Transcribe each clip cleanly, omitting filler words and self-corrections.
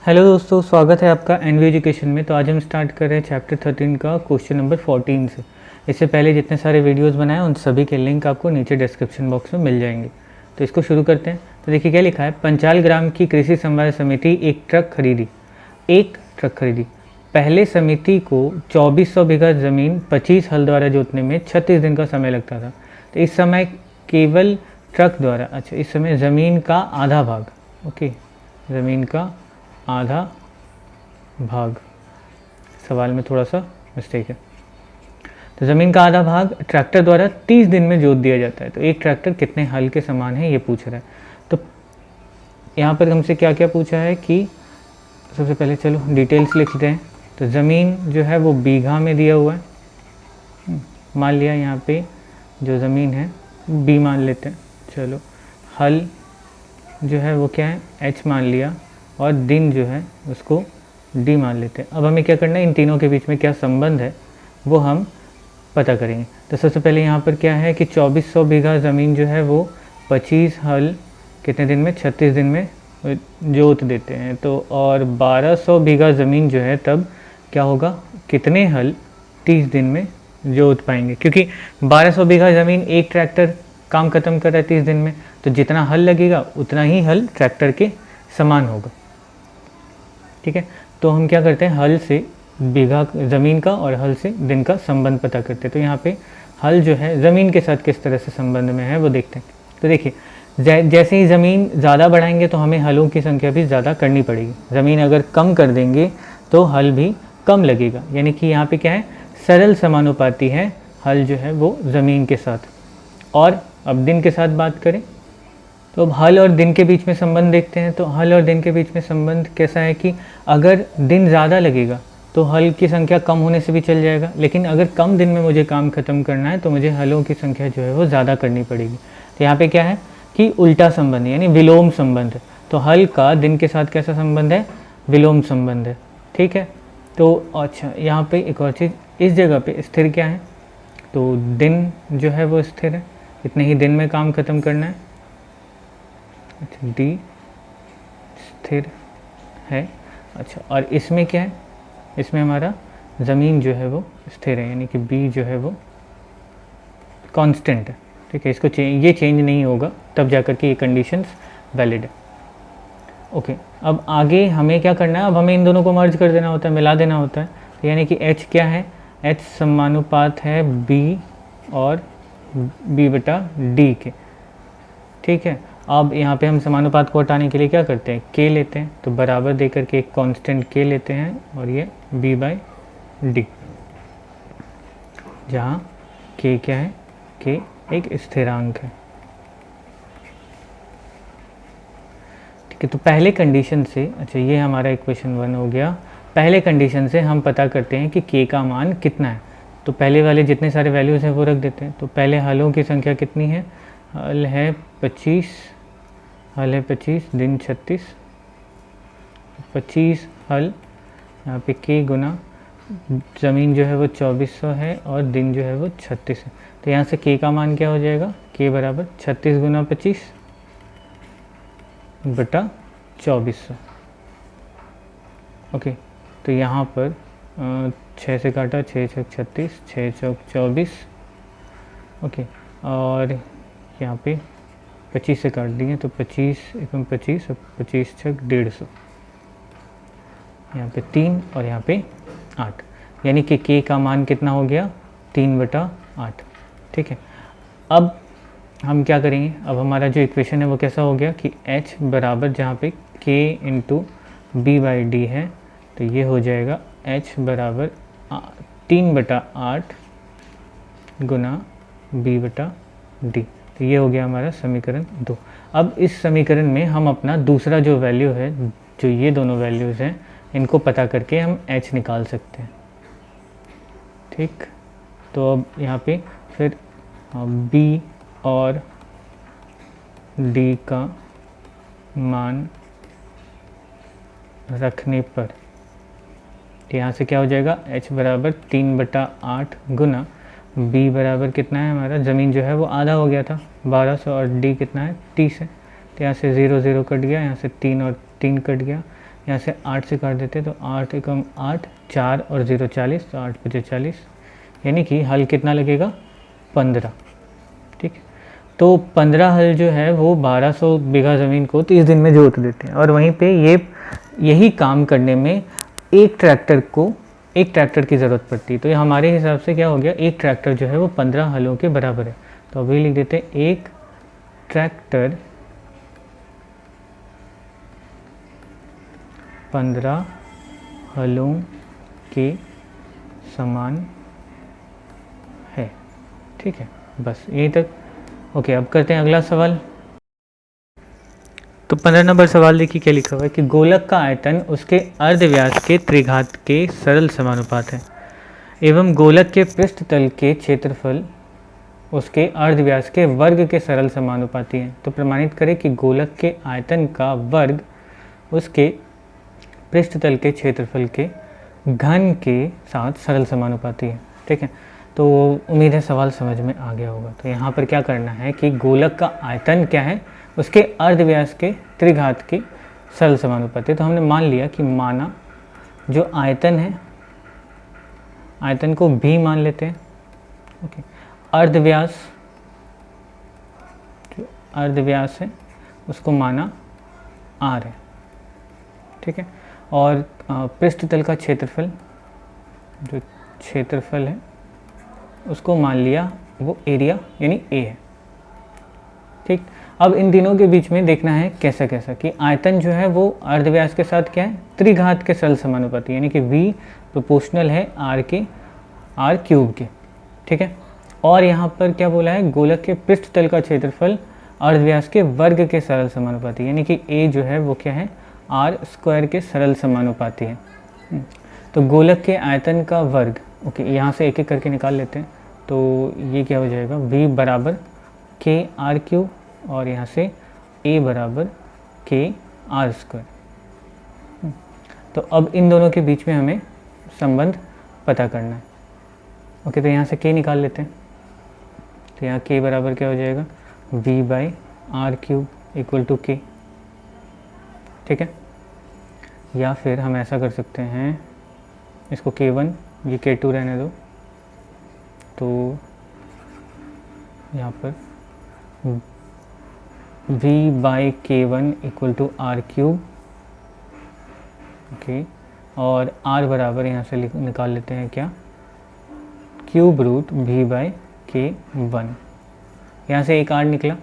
Hello दोस्तों, स्वागत है आपका एनवी एजुकेशन में। तो आज हम स्टार्ट कर रहे हैं चैप्टर 13 का क्वेश्चन नंबर 14 से। इससे पहले जितने सारे वीडियोस बनाए उन सभी के लिंक आपको नीचे डिस्क्रिप्शन बॉक्स में मिल जाएंगे। तो इसको शुरू करते हैं। तो देखिए क्या लिखा है। पंचाल ग्राम की कृषि समवाय समिति एक ट्रक खरीदी। पहले समिति को 2400 बीघा ज़मीन 25 हल द्वारा जोतने में 36 दिन का समय लगता था। तो इस समय केवल ट्रक द्वारा इस समय ज़मीन का आधा भाग, ज़मीन का आधा भाग, सवाल में थोड़ा सा मिस्टेक है। तो ज़मीन का आधा भाग ट्रैक्टर द्वारा 30 दिन में जोत दिया जाता है। तो एक ट्रैक्टर कितने हल के समान है ये पूछ रहा है। तो यहाँ पर हमसे क्या क्या पूछा है कि सबसे पहले चलो डिटेल्स लिखते हैं। तो ज़मीन जो है वो बीघा में दिया हुआ है। मान लिया यहाँ पे जो ज़मीन है बी मान लेते हैं। चलो हल जो है वो क्या है एच मान लिया, और दिन जो है उसको डी मान लेते हैं। अब हमें क्या करना है, इन तीनों के बीच में क्या संबंध है वो हम पता करेंगे। तो सबसे पहले यहाँ पर क्या है कि 2400 बीघा ज़मीन जो है वो 25 हल कितने दिन में, 36 दिन में जोत देते हैं। तो और 1200 बीघा ज़मीन जो है तब क्या होगा, कितने हल 30 दिन में जोत पाएंगे, क्योंकि 1200 बीघा ज़मीन एक ट्रैक्टर काम ख़त्म कर रहा है 30 दिन में। तो जितना हल लगेगा उतना ही हल ट्रैक्टर के समान होगा। ठीक है, तो हम क्या करते हैं, हल से बीघा ज़मीन का और हल से दिन का संबंध पता करते हैं। तो यहाँ पे हल जो है ज़मीन के साथ किस तरह से संबंध में है वो देखते हैं। तो देखिए जैसे ही ज़मीन ज़्यादा बढ़ाएंगे तो हमें हलों की संख्या भी ज़्यादा करनी पड़ेगी। ज़मीन अगर कम कर देंगे तो हल भी कम लगेगा, यानी कि यहाँ पे क्या है, सरल समानुपाती है हल जो है वो ज़मीन के साथ। और अब दिन के साथ बात करें तो अब हल और दिन के बीच में संबंध देखते हैं। तो हल और दिन के बीच में संबंध कैसा है कि अगर दिन ज़्यादा लगेगा तो हल की संख्या कम होने से भी चल जाएगा, लेकिन अगर कम दिन में मुझे काम ख़त्म करना है तो मुझे हलों की संख्या जो है वो ज़्यादा करनी पड़ेगी। तो यहाँ पे क्या है कि उल्टा संबंध यानी विलोम संबंध है। तो हल का दिन के साथ कैसा संबंध है, विलोम संबंध है। ठीक है, तो अच्छा यहाँ पे एक और चीज़, इस जगह पे स्थिर क्या है, तो दिन जो है वो स्थिर है, इतने ही दिन में काम ख़त्म करना है। अच्छा डी स्थिर है। अच्छा और इसमें क्या है, इसमें हमारा ज़मीन जो है वो स्थिर है, यानी कि बी जो है वो कांस्टेंट है। ठीक है, इसको ये चेंज नहीं होगा, तब जाकर के ये कंडीशंस वैलिड है। ओके, अब आगे हमें क्या करना है, अब हमें इन दोनों को मर्ज कर देना होता है, मिला देना होता है। तो यानी कि एच क्या है, एच समानुपात है बी और बी बटा डी के। ठीक है, अब यहाँ पे हम समानुपात को हटाने के लिए क्या करते हैं, के लेते हैं। तो बराबर देकर के एक कांस्टेंट के लेते हैं और ये बी बाई डी, जहाँ के क्या है, के एक स्थिरांक है। ठीक है, तो पहले कंडीशन से, अच्छा ये हमारा इक्वेशन 1 हो गया। पहले कंडीशन से हम पता करते हैं कि के का मान कितना है। तो पहले वाले जितने सारे वैल्यूज़ हैं वो रख देते हैं। तो पहले हलों की संख्या कितनी है, हल है 25, दिन 36, 25 हल, यहाँ पे के गुना ज़मीन जो है वो 2400 है और दिन जो है वो 36 है। तो यहाँ से के का मान क्या हो जाएगा, के बराबर 36 गुना 25 बटा 2400। ओके, तो यहाँ पर 6 से काटा, 6 छक 36, 6 चौक 24। ओके, और यहाँ पे 25 से काट दिए तो 25 एकम 25 और 25 छक 150, यहाँ पे 3 और यहाँ पे 8, यानी कि के का मान कितना हो गया, 3 बटा 8। ठीक है, अब हम क्या करेंगे, अब हमारा जो इक्वेशन है वो कैसा हो गया कि h बराबर जहाँ पे k into B by D है, तो ये हो जाएगा h बराबर 3 बटा 8 गुना b बटा डी। तो ये हो गया हमारा समीकरण 2। अब इस समीकरण में हम अपना दूसरा जो वैल्यू है, जो ये दोनों वैल्यूज़ हैं, इनको पता करके हम h निकाल सकते हैं। ठीक, तो अब यहाँ पे फिर b और d का मान रखने पर यहाँ से क्या हो जाएगा, h बराबर 3 बटा 8 गुना b बराबर कितना है, हमारा ज़मीन जो है वो आधा हो गया था 1200 और d कितना है 30 है। तो यहाँ से 0 0 कट गया, यहाँ से 3 और 3 कट गया, यहाँ से 8 से काट देते तो 8 एकम 8, 4 और 0 40, तो 8 5 40, यानी कि हल कितना लगेगा 15। ठीक है, तो 15 हल जो है वो 1200 बीघा ज़मीन को 30 दिन में जोत देते हैं। और वहीं पे यही काम करने में एक ट्रैक्टर की ज़रूरत पड़ती है। तो ये हमारे हिसाब से क्या हो गया, एक ट्रैक्टर जो है वो 15 हलों के बराबर है। तो अभी लिख देते हैं एक ट्रैक्टर 15 हलों के समान है। ठीक है, बस यहीं तक। ओके, अब करते हैं अगला सवाल। तो 15 नंबर सवाल देखिए क्या लिखा हुआ है कि गोलक का आयतन उसके अर्धव्यास के त्रिघात के सरल समानुपात है एवं गोलक के पृष्ठ तल के क्षेत्रफल उसके अर्धव्यास के वर्ग के सरल समानुपाती है। तो प्रमाणित करें कि गोलक के आयतन का वर्ग उसके पृष्ठ तल के क्षेत्रफल के घन के साथ सरल समानुपाती है। ठीक है, तो उम्मीद है सवाल समझ में आ गया होगा। तो यहाँ पर क्या करना है कि गोलक का आयतन क्या है, उसके अर्धव्यास के त्रिघात के सरल समानुपाती। तो हमने मान लिया कि माना जो आयतन है, आयतन को भी मान लेते हैं। ओके, अर्धव्यास, जो अर्धव्यास है उसको माना r है। ठीक है, और पृष्ठ तल का क्षेत्रफल, जो क्षेत्रफल है उसको मान लिया वो एरिया यानी a है। ठीक, अब इन तीनों के बीच में देखना है कैसा कैसा कि आयतन जो है वो अर्धव्यास के साथ क्या है, त्रिघात के सरल समानुपाती, यानी कि v प्रोपोर्शनल है r के, r क्यूब के। ठीक है, और यहाँ पर क्या बोला है, गोलक के पृष्ठ तल का क्षेत्रफल अर्धव्यास के वर्ग के सरल समानुपाती, यानी कि a जो है वो क्या है, r स्क्वायर के सरल समानुपाती है। तो गोलक के आयतन का वर्ग, ओके, यहाँ से एक एक करके निकाल लेते हैं। तो ये क्या हो जाएगा, v बराबर के आर क्यूब और यहाँ से a बराबर के आर स्क्वायर। तो अब इन दोनों के बीच में हमें संबंध पता करना है। ओके, तो यहाँ से k निकाल लेते हैं। तो यहाँ k बराबर क्या हो जाएगा, v by R cube equal to k। ठीक है, या फिर हम ऐसा कर सकते हैं, इसको k1 ये k2 रहने दो। तो यहाँ पर v by k1 equal to R cube. Okay, और r बराबर यहाँ से निकाल लेते हैं क्या, cube root v by k1। यहाँ से एक r निकला।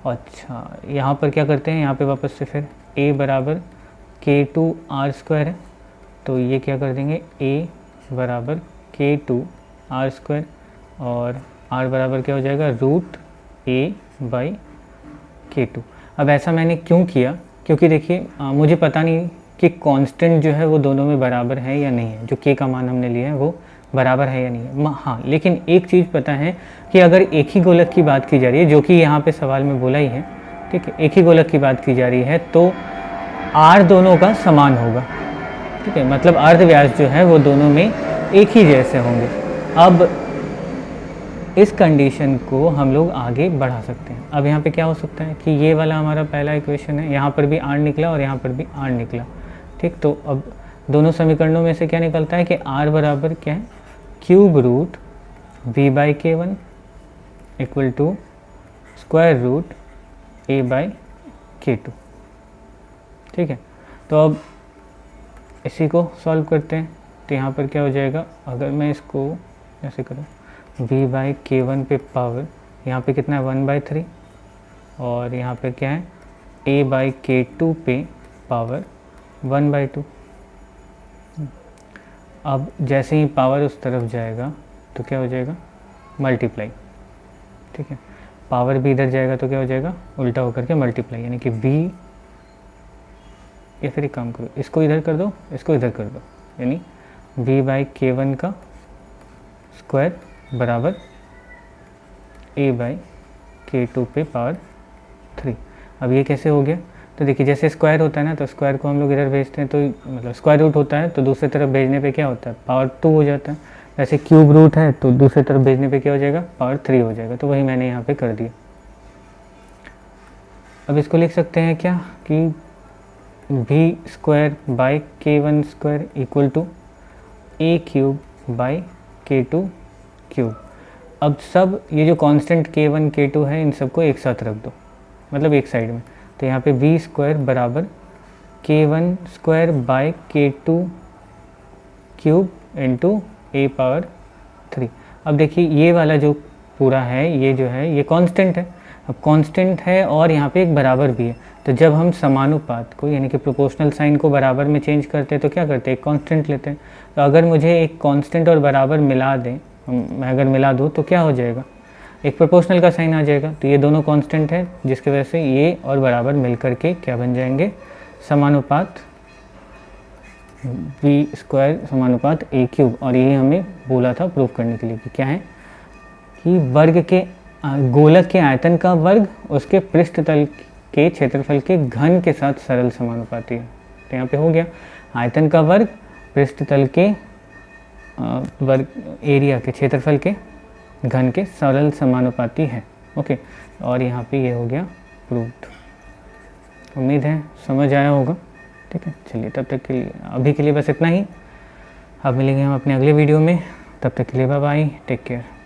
अच्छा, यहाँ पर क्या करते हैं, यहाँ पे वापस से फिर a बराबर k2 आर स्क्वायर है। तो ये क्या कर देंगे, a बराबर k2 आर स्क्वायर और r बराबर क्या हो जाएगा, रूट a बाई k2। अब ऐसा मैंने क्यों किया, क्योंकि देखिए मुझे पता नहीं कि कांस्टेंट जो है वो दोनों में बराबर है या नहीं है, जो k का मान हमने लिया है वो बराबर है या नहीं है। हाँ, लेकिन एक चीज़ पता है कि अगर एक ही गोलक की बात की जा रही है, जो कि यहाँ पे सवाल में बोला ही है, ठीक है, एक ही गोलक की बात की जा रही है, तो r दोनों का समान होगा। ठीक है, मतलब अर्धव्यास जो है वो दोनों में एक ही जैसे होंगे। अब इस कंडीशन को हम लोग आगे बढ़ा सकते हैं। अब यहाँ पे क्या हो सकता है कि ये वाला हमारा पहला इक्वेशन है, यहाँ पर भी r निकला और यहाँ पर भी r निकला। ठीक, तो अब दोनों समीकरणों में से क्या निकलता है कि r बराबर क्या है, cube root v by k1 equal to square root a by k2। ठीक है, तो अब इसी को सॉल्व करते हैं। तो यहाँ पर क्या हो जाएगा, अगर मैं इसको ऐसे करूँ, v बाई k1 पे पावर, यहाँ पे कितना है 1/3 और यहाँ पे क्या है a बाई k2 पे पावर 1/2। अब जैसे ही पावर उस तरफ जाएगा तो क्या हो जाएगा, मल्टीप्लाई। ठीक है, पावर भी इधर जाएगा तो क्या हो जाएगा, उल्टा होकर के मल्टीप्लाई, यानी कि v, या फिर एक काम करो, इसको इधर कर दो, इसको इधर कर दो, यानी v बाई k1 का स्क्वायर बराबर a बाई k2 पे पावर 3। अब ये कैसे हो गया, तो देखिए जैसे स्क्वायर होता है ना, तो स्क्वायर को हम लोग इधर भेजते हैं, तो मतलब स्क्वायर रूट होता है तो दूसरी तरफ भेजने पे क्या होता है, पावर 2 हो जाता है। वैसे क्यूब रूट है तो दूसरी तरफ भेजने पे क्या हो जाएगा, पावर 3 हो जाएगा। तो वही मैंने यहाँ पे कर दिया। अब इसको लिख सकते हैं क्या कि v square by k1 square equal to a cube by k2 cube. अब सब ये जो कांस्टेंट k1 k2 है इन सबको एक साथ रख दो, मतलब एक साइड में। तो यहाँ पे वी स्क्वायर बराबर k1 square by k2 cube into A power 3। अब देखिए ये वाला जो पूरा है ये जो है ये कांस्टेंट है। अब कांस्टेंट है और यहाँ पे एक बराबर भी है, तो जब हम समानुपात को यानी कि प्रोपोर्शनल साइन को बराबर में चेंज करते हैं तो क्या करते हैं, एक कांस्टेंट लेते हैं। तो अगर मुझे एक कांस्टेंट और बराबर मिला दें, मैं अगर मिला दूँ तो क्या हो जाएगा, एक प्रोपोर्शनल का साइन आ जाएगा। तो ये दोनों कांस्टेंट है जिसकी वजह से ये और बराबर मिल करके क्या बन जाएंगे, समानुपात वी स्क्वायर समानुपात ए क्यूब। और ये हमें बोला था प्रूव करने के लिए कि क्या है कि वर्ग के गोलक के आयतन का वर्ग उसके पृष्ठ तल के क्षेत्रफल के घन के साथ सरल समानुपाती है। तो यहाँ पे हो गया आयतन का वर्ग पृष्ठ तल के वर्ग एरिया के क्षेत्रफल के घन के सरल समानुपाती है। ओके, और यहाँ पे ये हो गया प्रूव्ड। उम्मीद है समझ आया होगा। ठीक है, चलिए तब तक के लिए अभी के लिए बस इतना ही। अब मिलेंगे हम अपने अगले वीडियो में, तब तक के लिए बाय बाय, टेक केयर।